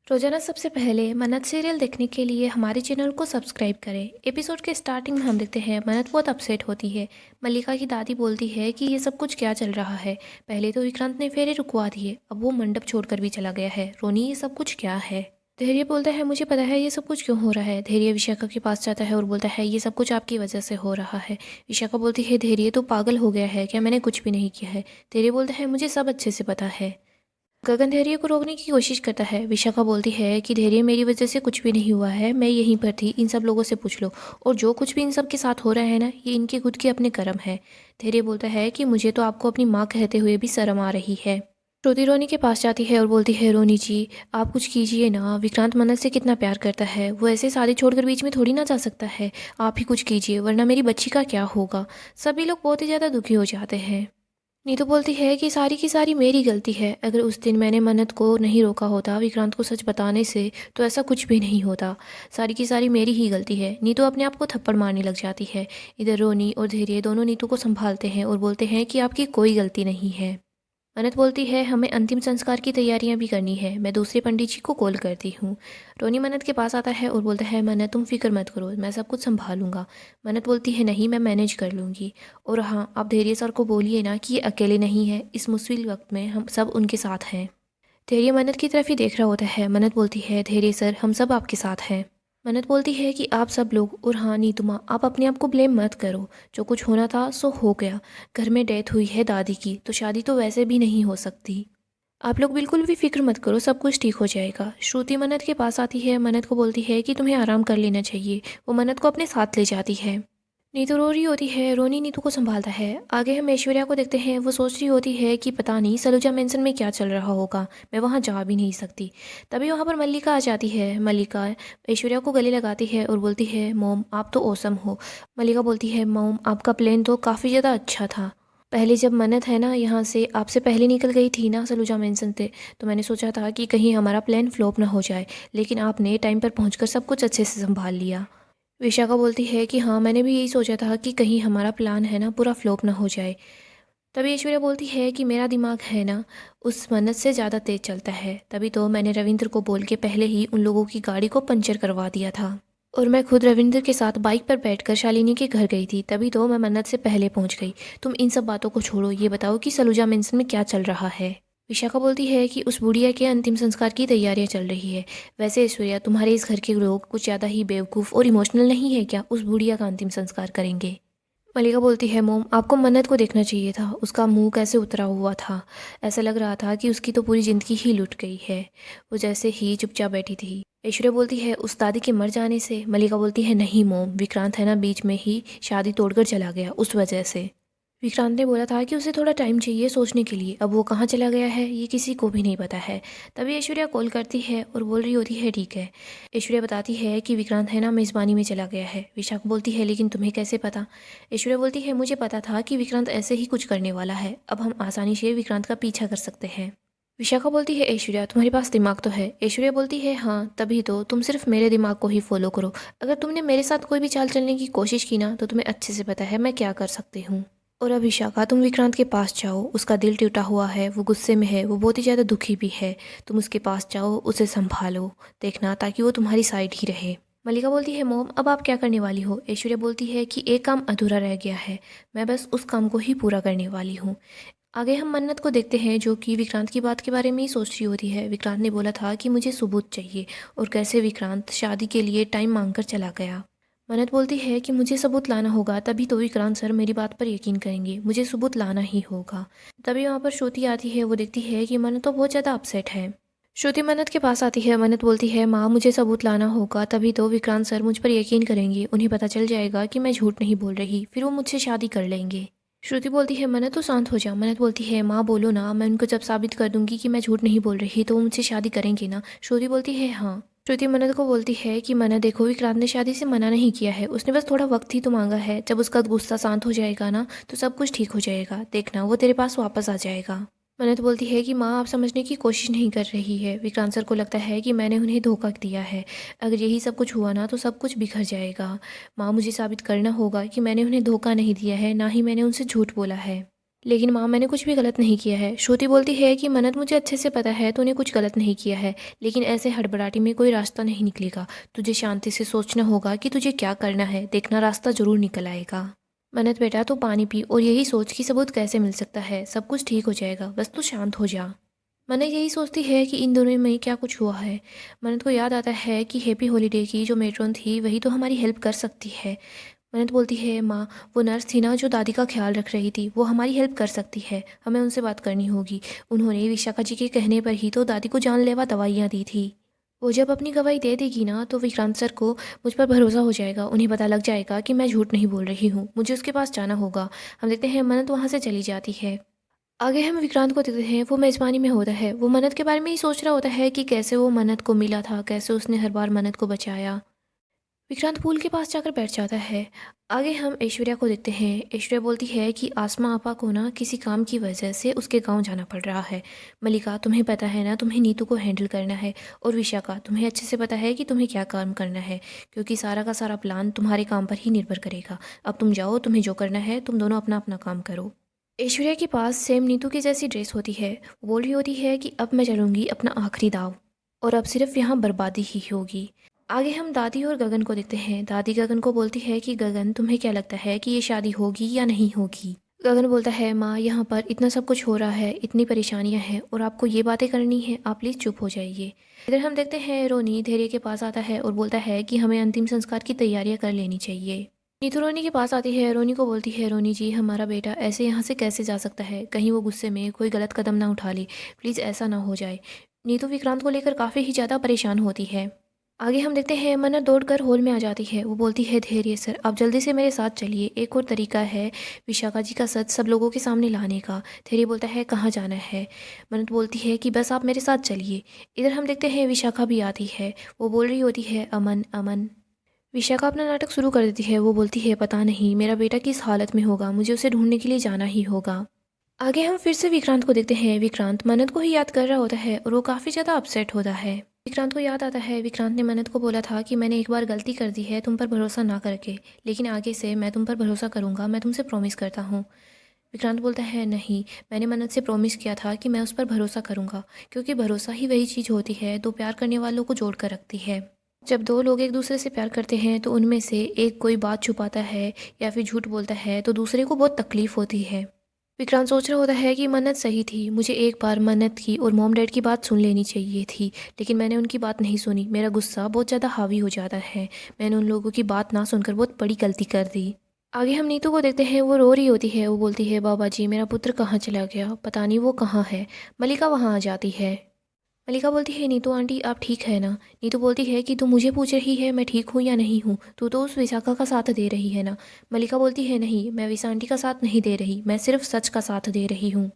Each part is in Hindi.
रोजाना सबसे पहले मन्नत सीरियल देखने के लिए हमारे चैनल को सब्सक्राइब करें। एपिसोड के स्टार्टिंग में हम देखते हैं मन्नत बहुत अपसेट होती है। मल्लिका की दादी बोलती है कि ये सब कुछ क्या चल रहा है। पहले तो विक्रांत ने फेरे रुकवा दिए, अब वो मंडप छोड़कर भी चला गया है। रोनी, ये सब कुछ क्या है? धैर्य बोलता है, मुझे पता है ये सब कुछ क्यों हो रहा है। धैर्य विशाखा के पास जाता है और बोलता है ये सब कुछ आपकी वजह से हो रहा है। विशाखा बोलती है, धैर्य तो पागल हो गया है क्या? मैंने कुछ भी नहीं किया है। धैर्य बोलता है, मुझे सब अच्छे से पता है। गगन धैर्य को रोकने की कोशिश करता है। विशाखा बोलती है कि धैर्य, मेरी वजह से कुछ भी नहीं हुआ है, मैं यहीं पर थी, इन सब लोगों से पूछ लो। और जो कुछ भी इन सब के साथ हो रहा है ना, ये इनके खुद के अपने कर्म है। धैर्य बोलता है कि मुझे तो आपको अपनी माँ कहते हुए भी शर्म आ रही है। श्रुति रोनी के पास जाती है और बोलती है, रोनी जी आप कुछ कीजिए ना, विक्रांत मन्नत से कितना प्यार करता है, वो ऐसे शादी छोड़कर बीच में थोड़ी ना जा सकता है। आप ही कुछ कीजिए वरना मेरी बच्ची का क्या होगा। सभी लोग बहुत ही ज़्यादा दुखी हो जाते हैं। नीतू बोलती है कि सारी की सारी मेरी गलती है। अगर उस दिन मैंने मन्नत को नहीं रोका होता विक्रांत को सच बताने से, तो ऐसा कुछ भी नहीं होता। सारी की सारी मेरी ही गलती है। नीतू अपने आप को थप्पड़ मारने लग जाती है। इधर रोनी और धैर्य दोनों नीतू को संभालते हैं और बोलते हैं कि आपकी कोई गलती नहीं है। मन्नत बोलती है, हमें अंतिम संस्कार की तैयारियां भी करनी है, मैं दूसरे पंडित जी को कॉल करती हूँ। रोनी मन्नत के पास आता है और बोलता है, मन्नत तुम फिक्र मत करो, मैं सब कुछ संभालूंगा। मन्नत बोलती है, नहीं मैं मैनेज कर लूँगी। और हाँ, आप धैर्य सर को बोलिए ना कि ये अकेले नहीं है, इस मुश्किल वक्त में हम सब उनके साथ हैं। धैर्य मन्नत की तरफ ही देख रहा होता है। मन्नत बोलती है, धैर्य सर हम सब आपके साथ हैं। मन्नत बोलती है कि आप सब लोग, और हाँ नीतुमा, आप अपने आप को ब्लेम मत करो। जो कुछ होना था सो हो गया। घर में डेथ हुई है दादी की, तो शादी तो वैसे भी नहीं हो सकती। आप लोग बिल्कुल भी फिक्र मत करो, सब कुछ ठीक हो जाएगा। श्रुति मन्नत के पास आती है। मन्नत को बोलती है कि तुम्हें आराम कर लेना चाहिए। वो मन्नत को अपने साथ ले जाती है। नीतू रो रही होती है। रोनी नीतू को संभालता है। आगे हम ऐश्वर्या को देखते हैं। वो सोच रही होती है कि पता नहीं सलूजा मेंशन में क्या चल रहा होगा, मैं वहाँ जा भी नहीं सकती। तभी वहाँ पर मल्लिका आ जाती है। मल्लिका ऐश्वर्या को गले लगाती है और बोलती है, मोम आप तो औसम हो। मल्लिका बोलती है, मोम आपका प्लान तो काफ़ी ज़्यादा अच्छा था। पहले जब मन्नत है ना यहाँ से आपसे पहले निकल गई थी ना सलूजा मेंशन से, तो मैंने सोचा था कि कहीं हमारा प्लान फ्लॉप ना हो जाए, लेकिन आपने टाइम पर पहुंचकर सब कुछ अच्छे से संभाल लिया। विशाखा बोलती है कि हाँ, मैंने भी यही सोचा था कि कहीं हमारा प्लान है ना पूरा फ्लॉप ना हो जाए। तभी ऐश्वर्या बोलती है कि मेरा दिमाग है ना उस मन्नत से ज़्यादा तेज चलता है, तभी तो मैंने रविंद्र को बोल के पहले ही उन लोगों की गाड़ी को पंचर करवा दिया था। और मैं खुद रविंद्र के साथ बाइक पर बैठकर शालिनी के घर गई थी, तभी तो मैं मन्नत से पहले पहुंच गई। तुम इन सब बातों को छोड़ो, ये बताओ कि सलूजा मेंशन में क्या चल रहा है। विशाखा बोलती है कि उस बुढ़िया के अंतिम संस्कार की तैयारियां चल रही है। वैसे ऐश्वर्या, तुम्हारे इस घर के लोग कुछ ज़्यादा ही बेवकूफ़ और इमोशनल नहीं है क्या? उस बुढ़िया का अंतिम संस्कार करेंगे। मल्लिका बोलती है, मोम आपको मन्नत को देखना चाहिए था, उसका मुंह कैसे उतरा हुआ था। ऐसा लग रहा था कि उसकी तो पूरी जिंदगी ही लुट गई है। वो जैसे ही चुपचाप बैठी थी। ऐश्वर्या बोलती है, उस दादी के मर जाने से। मल्लिका बोलती है, नहीं मोम, विक्रांत है ना बीच में ही शादी तोड़कर चला गया, उस वजह से। विक्रांत ने बोला था कि उसे थोड़ा टाइम चाहिए सोचने के लिए, अब वो कहाँ चला गया है ये किसी को भी नहीं पता है। तभी ऐश्वर्या कॉल करती है और बोल रही होती है, ठीक है। ऐश्वर्या बताती है कि विक्रांत है ना मेज़बानी में चला गया है। विशाखा बोलती है, लेकिन तुम्हें कैसे पता? ऐश्वर्या बोलती है, मुझे पता था कि विक्रांत ऐसे ही कुछ करने वाला है, अब हम आसानी से विक्रांत का पीछा कर सकते हैं। विशाखा बोलती है, ऐश्वर्या तुम्हारे पास दिमाग तो है। ऐश्वर्या बोलती है, हाँ तभी तो, तुम सिर्फ मेरे दिमाग को ही फॉलो करो। अगर तुमने मेरे साथ कोई भी चाल चलने की कोशिश की ना, तो तुम्हें अच्छे से पता है मैं क्या कर सकती हूँ। और अब विशाखा, तुम विक्रांत के पास जाओ, उसका दिल टूटा हुआ है, वो गुस्से में है, वो बहुत ही ज़्यादा दुखी भी है। तुम उसके पास जाओ, उसे संभालो, देखना ताकि वो तुम्हारी साइड ही रहे। मल्लिका बोलती है, मोम अब आप क्या करने वाली हो? ऐश्वर्या बोलती है कि एक काम अधूरा रह गया है, मैं बस उस काम को ही पूरा करने वाली हूँ। आगे हम मन्नत को देखते हैं जो कि विक्रांत की बात के बारे में ही सोच रही होती है। विक्रांत ने बोला था कि मुझे सबूत चाहिए, और कैसे विक्रांत शादी के लिए टाइम मांगकर चला गया। मन्नत बोलती है कि मुझे सबूत लाना होगा, तभी तो विक्रांत सर मेरी बात पर यकीन करेंगे, मुझे सबूत लाना ही होगा। तभी वहाँ पर श्रुति आती है। वो देखती है कि मन्नत तो बहुत ज़्यादा अपसेट है। श्रुति मन्नत के पास आती है। मन्नत बोलती है, माँ मुझे सबूत लाना होगा, तभी तो विक्रांत सर मुझ पर यकीन करेंगे, उन्हें पता चल जाएगा कि मैं झूठ नहीं बोल रही, फिर वो मुझसे शादी कर लेंगे। श्रुति बोलती है, मन्नत तो शांत हो जा। मन्नत बोलती है, माँ बोलो ना, मैं उनको जब साबित कर दूंगी कि मैं झूठ नहीं बोल रही तो वो मुझसे शादी करेंगे ना। श्रुति बोलती है, हाँ। श्रुति मन्नत को बोलती है कि मन्नत देखो, विक्रांत ने शादी से मना नहीं किया है, उसने बस थोड़ा वक्त ही तो मांगा है। जब उसका गुस्सा शांत हो जाएगा ना, तो सब कुछ ठीक हो जाएगा, देखना वो तेरे पास वापस आ जाएगा। मन्नत बोलती है कि माँ आप समझने की कोशिश नहीं कर रही है। विक्रांत सर को लगता है कि मैंने उन्हें धोखा दिया है, अगर यही सब कुछ हुआ ना तो सब कुछ बिखर जाएगा। माँ मुझे साबित करना होगा कि मैंने उन्हें धोखा नहीं दिया है, ना ही मैंने उनसे झूठ बोला है। लेकिन माँ मैंने कुछ भी गलत नहीं किया है। श्रुति बोलती है कि मन्नत मुझे अच्छे से पता है तूने कुछ गलत नहीं किया है, लेकिन ऐसे हड़बड़ाहट में कोई रास्ता नहीं निकलेगा। तुझे शांति से सोचना होगा कि तुझे क्या करना है, देखना रास्ता ज़रूर निकल आएगा। मन्नत बेटा तू पानी पी और यही सोच कि सबूत कैसे मिल सकता है, सब कुछ ठीक हो जाएगा, बस तू शांत हो जा। मन्नत यही सोचती है कि इन दोनों में क्या कुछ हुआ है। मन्नत को याद आता है कि हैप्पी हॉलीडे की जो मेट्रॉन थी वही तो हमारी हेल्प कर सकती है। मन्नत बोलती है माँ, वो नर्स थी ना जो दादी का ख्याल रख रही थी, वो हमारी हेल्प कर सकती है, हमें उनसे बात करनी होगी। उन्होंने विशाखा जी के कहने पर ही तो दादी को जानलेवा दवाइयाँ दी थी। वो जब अपनी गवाही दे देगी ना तो विक्रांत सर को मुझ पर भरोसा हो जाएगा, उन्हें पता लग जाएगा कि मैं झूठ नहीं बोल रही हूँ, मुझे उसके पास जाना होगा। हम देखते हैं मन्नत वहाँ से चली जाती है। आगे हम विक्रांत को देखते हैं, वो मेज़बानी में होता है। वो मन्नत के बारे में ही सोच रहा होता है कि कैसे वो मन्नत को मिला था, कैसे उसने हर बार मन्नत को बचाया। विक्रांत पूल के पास जाकर बैठ जाता है। आगे हम ऐश्वर्या को देखते हैं। ऐश्वर्या बोलती है कि आसमा आपा को ना किसी काम की वजह से उसके गांव जाना पड़ रहा है। मलिका तुम्हें पता है ना, तुम्हें नीतू को हैंडल करना है, और विशाखा तुम्हें अच्छे से पता है कि तुम्हें क्या काम करना है, क्योंकि सारा का सारा प्लान तुम्हारे काम पर ही निर्भर करेगा। अब तुम जाओ, तुम्हें जो करना है तुम दोनों अपना अपना काम करो। ऐश्वर्या के पास सेम नीतू की जैसी ड्रेस होती है। वो बोल रही होती है कि अब मैं चलूँगी अपना आखिरी दाव, और अब सिर्फ यहाँ बर्बादी ही होगी। आगे हम दादी और गगन को देखते हैं। दादी गगन को बोलती है कि गगन तुम्हें क्या लगता है कि ये शादी होगी या नहीं होगी। गगन बोलता है माँ, यहाँ पर इतना सब कुछ हो रहा है, इतनी परेशानियाँ हैं और आपको ये बातें करनी है, आप प्लीज़ चुप हो जाइए। इधर हम देखते हैं रोनी धैर्य के पास आता है और बोलता है कि हमें अंतिम संस्कार की तैयारियाँ कर लेनी चाहिए। नीतू रोनी के पास आती है। रोनी को बोलती है रोनी जी, हमारा बेटा ऐसे यहाँ से कैसे जा सकता है, कहीं वो गुस्से में कोई गलत कदम ना उठा ले, प्लीज़ ऐसा ना हो जाए। नीतू विक्रांत को लेकर काफ़ी ही ज़्यादा परेशान होती है। आगे हम देखते हैं मन्नत दौड़कर हॉल में आ जाती है। वो बोलती है धैर्य सर, आप जल्दी से मेरे साथ चलिए, एक और तरीका है विशाखा जी का सच सब लोगों के सामने लाने का। धैर्य बोलता है कहाँ जाना है। मन्नत बोलती है कि बस आप मेरे साथ चलिए। इधर हम देखते हैं विशाखा भी आती है। वो बोल रही होती है अमन अमन। विशाखा अपना नाटक शुरू कर देती है। वो बोलती है पता नहीं मेरा बेटा किस हालत में होगा, मुझे उसे ढूंढने के लिए जाना ही होगा। आगे हम फिर से विक्रांत को देखते हैं। विक्रांत मन्नत को ही याद कर रहा होता है और वो काफ़ी ज़्यादा अपसेट होता है। विक्रांत को याद आता है, विक्रांत ने मन्नत को बोला था कि मैंने एक बार गलती कर दी है तुम पर भरोसा ना करके, लेकिन आगे से मैं तुम पर भरोसा करूंगा, मैं तुमसे प्रॉमिस करता हूँ। विक्रांत बोलता है नहीं, मैंने मन्नत से प्रॉमिस किया था कि मैं उस पर भरोसा करूंगा, क्योंकि भरोसा ही वही चीज़ होती है दो प्यार करने वालों को जोड़ कर रखती है। जब दो लोग एक दूसरे से प्यार करते हैं तो उनमें से एक कोई बात छुपाता है या फिर झूठ बोलता है तो दूसरे को बहुत तकलीफ होती है। विक्रांत सोच रहा होता है कि मन्नत सही थी, मुझे एक बार मन्नत की और मॉम डैड की बात सुन लेनी चाहिए थी, लेकिन मैंने उनकी बात नहीं सुनी। मेरा गुस्सा बहुत ज़्यादा हावी हो जाता है, मैंने उन लोगों की बात ना सुनकर बहुत बड़ी गलती कर दी। आगे हम नीतू को देखते हैं। वो रो रही होती है। वो बोलती है बाबा जी, मेरा पुत्र कहाँ चला गया, पता नहीं वो कहाँ है। मलिका वहाँ आ जाती है। मलिका बोलती है नीतू आंटी आप ठीक है ना। नीतू बोलती है कि तू मुझे पूछ रही है मैं ठीक हूँ या नहीं हूँ, तू तो उस विशाखा का साथ दे रही है ना। मलिका बोलती है नहीं, मैं विशा आंटी का साथ नहीं दे रही, मैं सिर्फ सच का साथ दे रही हूँ।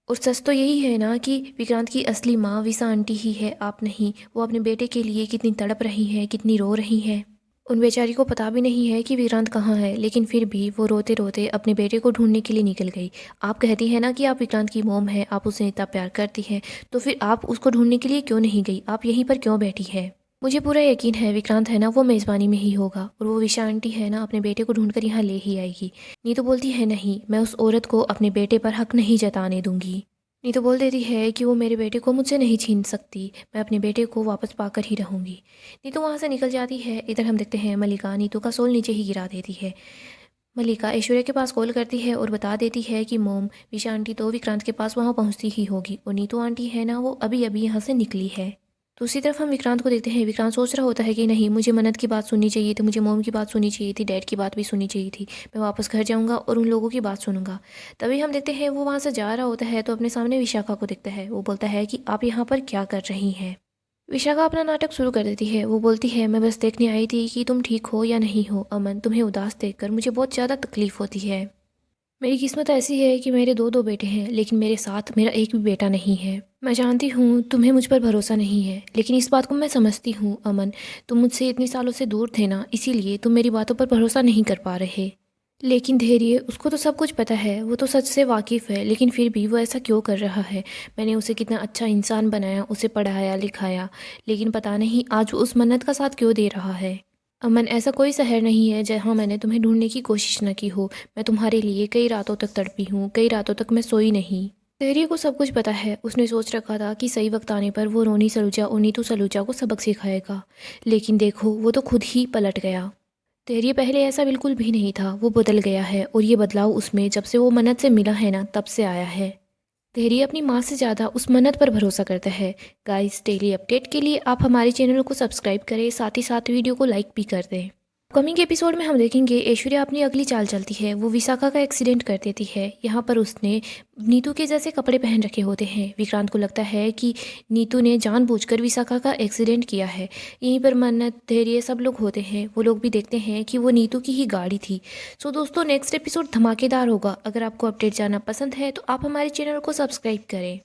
और सच तो यही है ना कि विक्रांत की असली माँ विशा आंटी ही है, आप नहीं। वो अपने बेटे के लिए कितनी तड़प रही हैं, कितनी रो रही हैं। उन बेचारी को पता भी नहीं है कि विक्रांत कहाँ है, लेकिन फिर भी वो रोते रोते अपने बेटे को ढूंढने के लिए निकल गई। आप कहती हैं ना कि आप विक्रांत की मॉम है, आप उसे इतना प्यार करती हैं, तो फिर आप उसको ढूंढने के लिए क्यों नहीं गई, आप यहीं पर क्यों बैठी है। मुझे पूरा यकीन है विक्रांत है ना वो मेज़बानी में ही होगा, और वो विशा आंटी है ना अपने बेटे को ढूंढकर यहाँ ले ही आएगी। नीतू बोलती है नहीं, मैं उस औरत को अपने बेटे पर हक नहीं जताने दूंगी। नीतू बोल देती है कि वो मेरे बेटे को मुझसे नहीं छीन सकती, मैं अपने बेटे को वापस पाकर ही रहूंगी। नीतू वहाँ से निकल जाती है। इधर हम देखते हैं मलिका नीतू का सोल नीचे ही गिरा देती है। मलिका ऐश्वर्या के पास कॉल करती है और बता देती है कि मोम विशा आंटी तो विक्रांत के पास वहाँ पहुँचती ही होगी, और नीतू आंटी है ना वो अभी अभी यहाँ से निकली है। दूसरी तरफ हम विक्रांत को देखते हैं। विक्रांत सोच रहा होता है कि नहीं, मुझे मन्नत की बात सुननी चाहिए थी, मुझे मोम की बात सुननी चाहिए थी, डैड की बात भी सुननी चाहिए थी। मैं वापस घर जाऊंगा और उन लोगों की बात सुनूंगा। तभी हम देखते हैं वो वहाँ से जा रहा होता है तो अपने सामने विशाखा को देखता है। वो बोलता है कि आप यहाँ पर क्या कर रही हैं। विशाखा अपना नाटक शुरू कर देती है। वो बोलती है मैं बस देखने आई थी कि तुम ठीक हो या नहीं हो। अमन, तुम्हें उदास देखकर मुझे बहुत ज़्यादा तकलीफ होती है। मेरी किस्मत ऐसी है कि मेरे दो दो बेटे हैं, लेकिन मेरे साथ मेरा एक भी बेटा नहीं है। मैं जानती हूँ तुम्हें मुझ पर भरोसा नहीं है, लेकिन इस बात को मैं समझती हूँ। अमन, तुम मुझसे इतने सालों से दूर थे ना, इसीलिए तुम मेरी बातों पर भरोसा नहीं कर पा रहे। लेकिन धैर्य, उसको तो सब कुछ पता है, वो तो सच से वाकिफ़ है, लेकिन फिर भी वो ऐसा क्यों कर रहा है। मैंने उसे कितना अच्छा इंसान बनाया, उसे पढ़ाया लिखाया, लेकिन पता नहीं आज वो उस मन्नत का साथ क्यों दे रहा है। अमन, ऐसा कोई शहर नहीं है जहाँ मैंने तुम्हें ढूंढने की कोशिश न की हो। मैं तुम्हारे लिए कई रातों तक तड़पी हूँ, कई रातों तक मैं सोई नहीं। तेरी को सब कुछ पता है। उसने सोच रखा था कि सही वक्त आने पर वो रोनी सलूजा और नीतू सलूजा को सबक सिखाएगा, लेकिन देखो वो तो खुद ही पलट गया। तेरी पहले ऐसा बिल्कुल भी नहीं था, वो बदल गया है और ये बदलाव उसमें जब से वो मन्नत से मिला है ना, तब से आया है। तेरी अपनी माँ से ज़्यादा उस मन्नत पर भरोसा करता है। गाइस, डेली अपडेट के लिए आप हमारे चैनल को सब्सक्राइब करें, साथ ही साथ वीडियो को लाइक भी कर दें। कमिंग एपिसोड में हम देखेंगे ऐश्वर्या अपनी अगली चाल चलती है। वो विशाखा का एक्सीडेंट कर देती है। यहाँ पर उसने नीतू के जैसे कपड़े पहन रखे होते हैं। विक्रांत को लगता है कि नीतू ने जानबूझकर विशाखा का एक्सीडेंट किया है। यहीं पर मन्नत, धैर्य सब लोग होते हैं। वो लोग भी देखते हैं कि वो नीतू की ही गाड़ी थी। सो दोस्तों, नेक्स्ट एपिसोड धमाकेदार होगा। अगर आपको अपडेट जानना पसंद है तो आप हमारे चैनल को सब्सक्राइब करें।